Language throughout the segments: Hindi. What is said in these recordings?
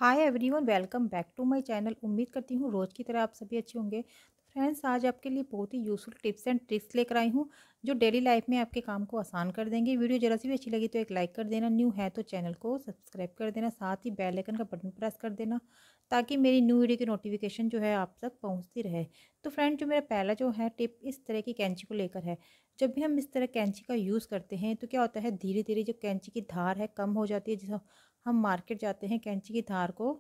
Hi everyone, welcome back to my channel. उम्मीद करती हूँ रोज़ की तरह आप सभी अच्छे होंगे। तो फ्रेंड्स, आज आपके लिए बहुत ही यूज़फुल टिप्स एंड ट्रिक्स लेकर आई हूँ जो डेली लाइफ में आपके काम को आसान कर देंगे। वीडियो जरा सी भी अच्छी लगी तो एक लाइक कर देना, न्यू है तो चैनल को सब्सक्राइब कर देना, साथ ही बेल आइकन का बटन प्रेस कर देना ताकि मेरी न्यू वीडियो की नोटिफिकेशन जो है आप तक पहुँचती रहे। तो फ्रेंड, जो मेरा पहला जो है टिप इस तरह की कैंची को लेकर है। जब भी हम इस तरह कैंची का यूज़ करते हैं तो क्या होता है, धीरे धीरे जो कैंची की धार है कम हो जाती है। जैसे हम मार्केट जाते हैं कैंची की धार को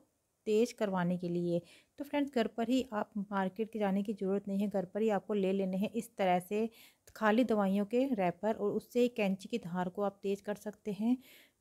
तेज़ करवाने के लिए, तो फ्रेंड्स घर पर ही आप मार्केट के जाने की ज़रूरत नहीं है। घर पर ही आपको ले लेने हैं इस तरह से खाली दवाइयों के रैपर, और उससे कैंची की धार को आप तेज़ कर सकते हैं।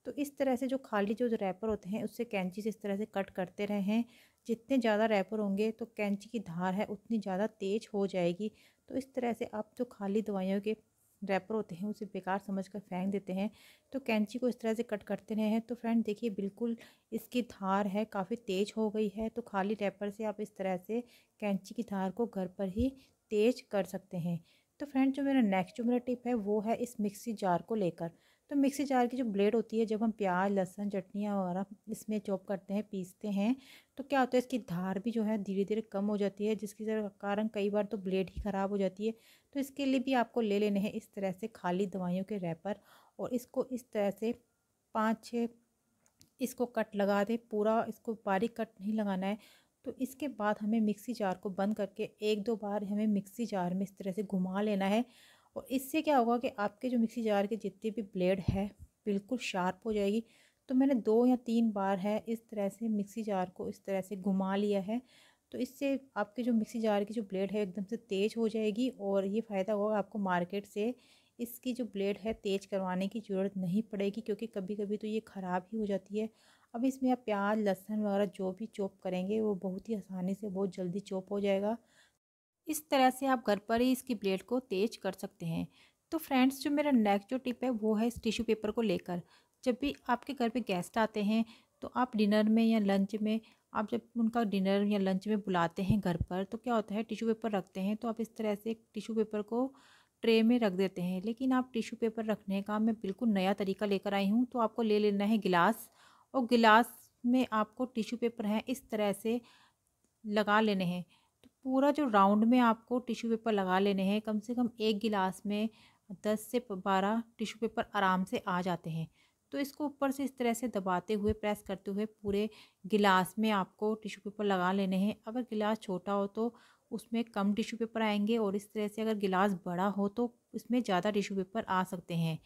तो इस तरह से जो खाली जो रैपर होते हैं उससे कैंची से इस तरह से कट करते रहें। जितने ज़्यादा रैपर होंगे तो कैंची की धार है उतनी ज़्यादा तेज़ हो जाएगी। तो इस तरह से आप जो खाली दवाइयों के रैपर होते हैं उसे बेकार समझकर फेंक देते हैं। तो कैंची को इस तरह से कट करते रहे हैं तो फ्रेंड देखिए, बिल्कुल इसकी धार है काफ़ी तेज़ हो गई है। तो खाली रैपर से आप इस तरह से कैंची की धार को घर पर ही तेज़ कर सकते हैं। तो फ्रेंड, जो मेरा नेक्स्ट जो मेरा टिप है वो है इस मिक्सी जार को लेकर। तो मिक्सी जार की जो ब्लेड होती है, जब हम प्याज लहसुन चटनियाँ वगैरह इसमें चॉप करते हैं पीसते हैं, तो क्या होता है इसकी धार भी जो है धीरे धीरे कम हो जाती है, जिसके कारण कई बार तो ब्लेड ही ख़राब हो जाती है। तो इसके लिए भी आपको ले लेने हैं इस तरह से खाली दवाइयों के रैपर, और इसको इस तरह से 5-6 इसको कट लगा दें। पूरा इसको बारीक कट नहीं लगाना है। तो इसके बाद हमें मिक्सी जार को बंद करके 1-2 बार हमें मिक्सी जार में इस तरह से घुमा लेना है। और इससे क्या होगा कि आपके जो मिक्सी जार के जितने भी ब्लेड है बिल्कुल शार्प हो जाएगी। तो मैंने 2 या 3 बार है इस तरह से मिक्सी जार को इस तरह से घुमा लिया है। तो इससे आपके जो मिक्सी जार की जो ब्लेड है एकदम से तेज़ हो जाएगी, और ये फ़ायदा होगा आपको मार्केट से इसकी जो ब्लेड है तेज़ करवाने की ज़रूरत नहीं पड़ेगी, क्योंकि कभी कभी तो ये ख़राब ही हो जाती है। अब इसमें आप प्याज लहसुन वगैरह जो भी चॉप करेंगे वो बहुत ही आसानी से बहुत जल्दी चॉप हो जाएगा। इस तरह से आप घर पर ही इसकी ब्लेड को तेज कर सकते हैं। तो फ्रेंड्स, जो मेरा नेक्स्ट जो टिप है वो है इस टिश्यू पेपर को लेकर। जब भी आपके घर पे गेस्ट आते हैं तो आप डिनर में या लंच में, आप जब उनका डिनर या लंच में बुलाते हैं घर पर, तो क्या होता है टिश्यू पेपर रखते हैं, तो आप इस तरह से टिश्यू पेपर को ट्रे में रख देते हैं। लेकिन आप टिश्यू पेपर रखने का मैं बिल्कुल नया तरीका लेकर आई हूँ। तो आपको ले लेना है गिलास, और गिलास में आपको टिश्यू पेपर है इस तरह से लगा लेने हैं। तो पूरा जो राउंड में आपको टिश्यू पेपर लगा लेने हैं। कम से कम एक गिलास में 10 से 12 टिश्यू पेपर आराम से आ जाते हैं। तो इसको ऊपर से इस तरह से दबाते हुए प्रेस करते हुए पूरे गिलास में आपको टिश्यू पेपर लगा लेने हैं। अगर गिलास छोटा हो तो उसमें कम टिश्यू पेपर आएंगे, और इस तरह से अगर गिलास बड़ा हो तो उसमें ज़्यादा टिश्यू पेपर आ सकते हैं।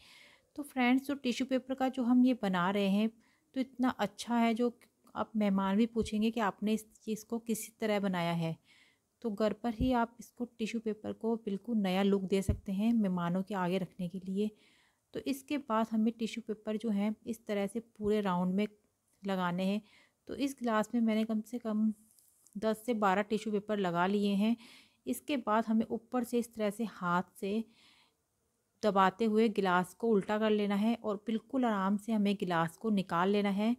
तो फ्रेंड्स, जो टिश्यू पेपर का जो हम ये बना रहे हैं तो इतना अच्छा है, जो आप मेहमान भी पूछेंगे कि आपने इस चीज़ को किसी तरह बनाया है। तो घर पर ही आप इसको टिश्यू पेपर को बिल्कुल नया लुक दे सकते हैं मेहमानों के आगे रखने के लिए। तो इसके बाद हमें टिश्यू पेपर जो है इस तरह से पूरे राउंड में लगाने हैं। तो इस गिलास में मैंने कम से कम 10 से 12 टिश्यू पेपर लगा लिए हैं। इसके बाद हमें ऊपर से इस तरह से हाथ से दबाते हुए गिलास को उल्टा कर लेना है, और बिल्कुल आराम से हमें गिलास को निकाल लेना है।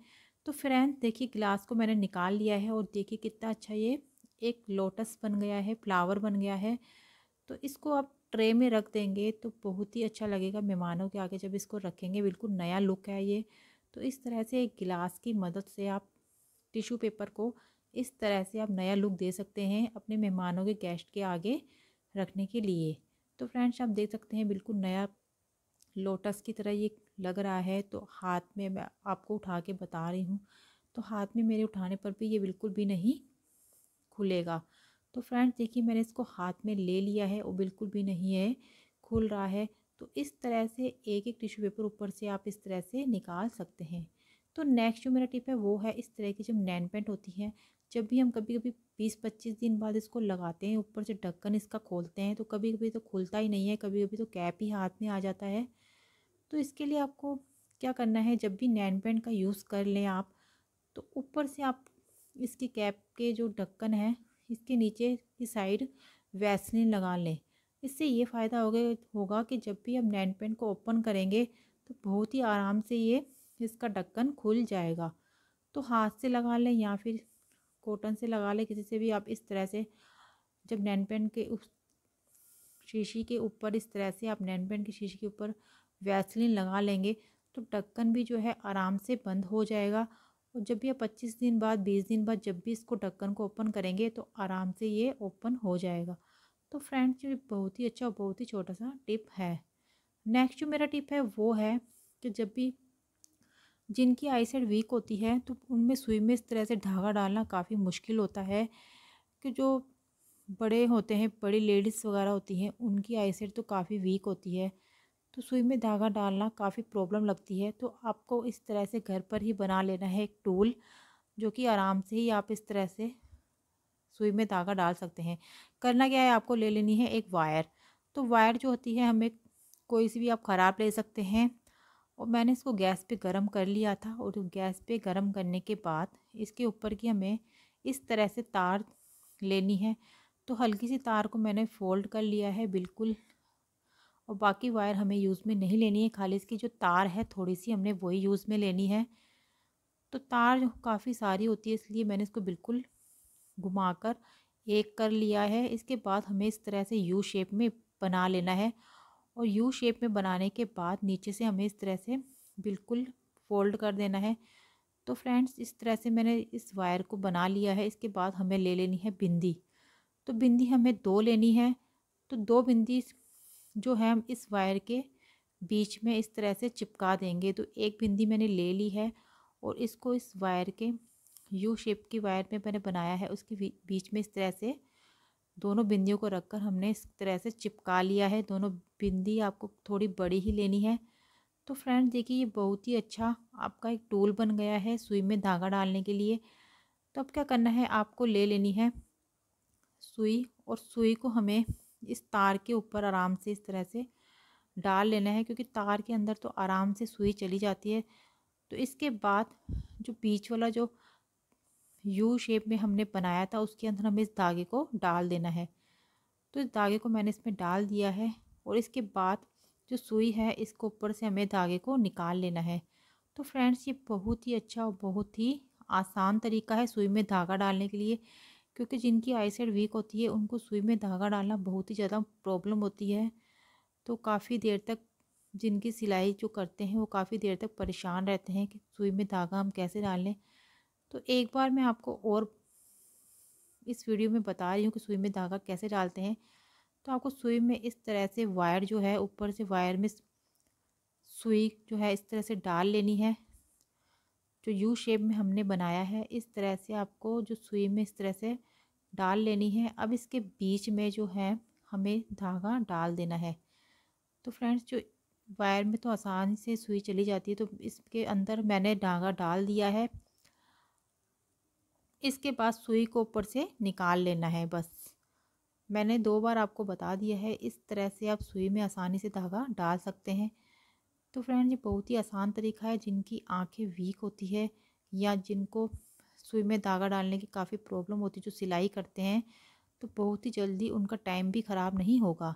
तो फ्रेंड्स देखिए, गिलास को मैंने निकाल लिया है, और देखिए कितना अच्छा ये एक लोटस बन गया है, फ्लावर बन गया है। तो इसको आप ट्रे में रख देंगे तो बहुत ही अच्छा लगेगा मेहमानों के आगे जब इसको रखेंगे, बिल्कुल नया लुक है ये। तो इस तरह से एक गिलास की मदद से आप टिश्यू पेपर को इस तरह से आप नया लुक दे सकते हैं अपने मेहमानों के गेस्ट के आगे रखने के लिए। तो फ्रेंड्स, आप देख सकते हैं बिल्कुल नया लोटस की तरह ये लग रहा है। तो हाथ में मैं आपको उठा के बता रही हूँ, तो हाथ में मेरे उठाने पर भी ये बिल्कुल भी नहीं खुलेगा। तो फ्रेंड्स देखिए, मैंने इसको हाथ में ले लिया है और बिल्कुल भी नहीं है खुल रहा है। तो इस तरह से एक एक टिश्यू पेपर ऊपर से आप इस तरह से निकाल सकते हैं। तो नेक्स्ट जो मेरा टिप है वो है इस तरह की जब नैन पेंट होती है, जब भी हम कभी कभी 20-25 दिन बाद इसको लगाते हैं, ऊपर से ढक्कन इसका खोलते हैं, तो कभी कभी तो खुलता ही नहीं है, कभी कभी तो कैप ही हाथ में आ जाता है। तो इसके लिए आपको क्या करना है, जब भी नैन पेंट का यूज़ कर लें आप, तो ऊपर से आप इसकी कैप के जो ढक्कन है इसके नीचे की साइड वैसलीन लगा लें। इससे ये फ़ायदा होगा कि जब भी हम नैन पेंट को ओपन करेंगे तो बहुत ही आराम से ये इसका ढक्कन खुल जाएगा। तो हाथ से लगा लें या फिर कॉटन से लगा लें, किसी से भी आप इस तरह से जब नैन पेंट के उस शीशी के ऊपर इस तरह से आप नैन पेंट की शीशी के ऊपर वैसलीन लगा लेंगे तो ढक्कन भी जो है आराम से बंद हो जाएगा, और जब भी आप 25 दिन बाद 20 दिन बाद जब भी इसको ढक्कन को ओपन करेंगे तो आराम से ये ओपन हो जाएगा। तो फ्रेंड्स ये बहुत ही अच्छा और बहुत ही छोटा सा टिप है। नेक्स्ट जो मेरा टिप है वो है कि जब भी जिनकी आई साइड वीक होती है तो उनमें सुई में इस तरह से धागा डालना काफ़ी मुश्किल होता है। कि जो बड़े होते हैं, बड़ी लेडीज़ वगैरह होती हैं, उनकी आई साइड तो काफ़ी वीक होती है, तो सुई में धागा डालना काफ़ी प्रॉब्लम लगती है। तो आपको इस तरह से घर पर ही बना लेना है एक टूल, जो कि आराम से ही आप इस तरह से सुई में धागा डाल सकते हैं। करना क्या है, आपको ले लेनी है एक वायर। तो वायर जो होती है हमें कोई सी भी आप ख़राब ले सकते हैं। और मैंने इसको गैस पे गरम कर लिया था, और गैस पे गरम करने के बाद इसके ऊपर की हमें इस तरह से तार लेनी है। तो हल्की सी तार को मैंने फ़ोल्ड कर लिया है बिल्कुल, और बाकी वायर हमें यूज़ में नहीं लेनी है, खाली इसकी जो तार है थोड़ी सी हमने वही यूज़ में लेनी है। तो तार जो काफ़ी सारी होती है इसलिए मैंने इसको बिल्कुल घुमाकर एक कर लिया है। इसके बाद हमें इस तरह से यू शेप में बना लेना है, और यू शेप में बनाने के बाद नीचे से हमें इस तरह से बिल्कुल फोल्ड कर देना है। तो फ्रेंड्स इस तरह से मैंने इस वायर को बना लिया है। इसके बाद हमें ले लेनी है बिंदी। तो बिंदी हमें 2 लेनी है। तो 2 बिंदी जो है हम इस वायर के बीच में इस तरह से चिपका देंगे। तो एक बिंदी मैंने ले ली है, और इसको इस वायर के यू शेप की वायर में मैंने बनाया है, उसके बीच में इस तरह से दोनों बिंदियों को रखकर हमने इस तरह से चिपका लिया है। दोनों बिंदी आपको थोड़ी बड़ी ही लेनी है। तो फ्रेंड्स देखिए ये बहुत ही अच्छा आपका एक टूल बन गया है सुई में धागा डालने के लिए। तो अब क्या करना है, आपको ले लेनी है सुई, और सुई को हमें इस तार के ऊपर आराम से इस तरह से डाल लेना है, क्योंकि तार के अंदर तो आराम से सुई चली जाती है। तो इसके बाद जो बीच वाला जो यू शेप में हमने बनाया था उसके अंदर हमें इस धागे को डाल देना है। तो इस धागे को मैंने इसमें डाल दिया है, और इसके बाद जो सुई है इसको ऊपर से हमें धागे को निकाल लेना है। तो फ्रेंड्स ये बहुत ही अच्छा और बहुत ही आसान तरीका है सुई में धागा डालने के लिए, क्योंकि जिनकी आई साइड वीक होती है उनको सुई में धागा डालना बहुत ही ज़्यादा प्रॉब्लम होती है। तो काफ़ी देर तक जिनकी सिलाई जो करते हैं वो काफ़ी देर तक परेशान रहते हैं कि सुई में धागा हम कैसे डाल लें। तो एक बार मैं आपको और इस वीडियो में बता रही हूँ कि सुई में धागा कैसे डालते हैं। तो आपको सुई में इस तरह से वायर जो है ऊपर से वायर में सुई जो है इस तरह से डाल लेनी है। जो यू शेप में हमने बनाया है इस तरह से आपको जो सुई में इस तरह से डाल लेनी है। अब इसके बीच में जो है हमें धागा डाल देना है। तो फ्रेंड्स जो वायर में तो आसानी से सुई चली जाती है, तो इसके अंदर मैंने धागा डाल दिया है। इसके बाद सुई को ऊपर से निकाल लेना है बस। मैंने 2 बार आपको बता दिया है, इस तरह से आप सुई में आसानी से धागा डाल सकते हैं। तो फ्रेंड्स ये बहुत ही आसान तरीका है। जिनकी आंखें वीक होती है या जिनको सुई में धागा डालने की काफ़ी प्रॉब्लम होती है, जो सिलाई करते हैं, तो बहुत ही जल्दी उनका टाइम भी ख़राब नहीं होगा।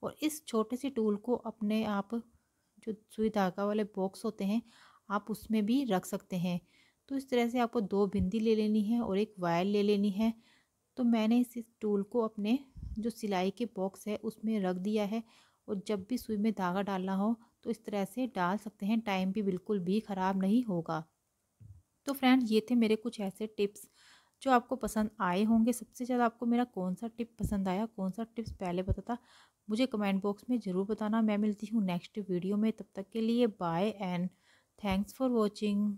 और इस छोटे से टूल को अपने आप जो सुई धागा वाले बॉक्स होते हैं आप उसमें भी रख सकते हैं। तो इस तरह से आपको 2 बिंदी ले लेनी है और एक वायर ले लेनी है। तो मैंने इस टूल को अपने जो सिलाई के बॉक्स है उसमें रख दिया है, और जब भी सुई में धागा डालना हो तो इस तरह से डाल सकते हैं, टाइम भी बिल्कुल भी ख़राब नहीं होगा। तो फ्रेंड्स ये थे मेरे कुछ ऐसे टिप्स जो आपको पसंद आए होंगे। सबसे ज़्यादा आपको मेरा कौन सा टिप पसंद आया, कौन सा टिप्स पहले पता था, मुझे कमेंट बॉक्स में ज़रूर बताना। मैं मिलती हूँ नेक्स्ट वीडियो में, तब तक के लिए bye and thanks for watching.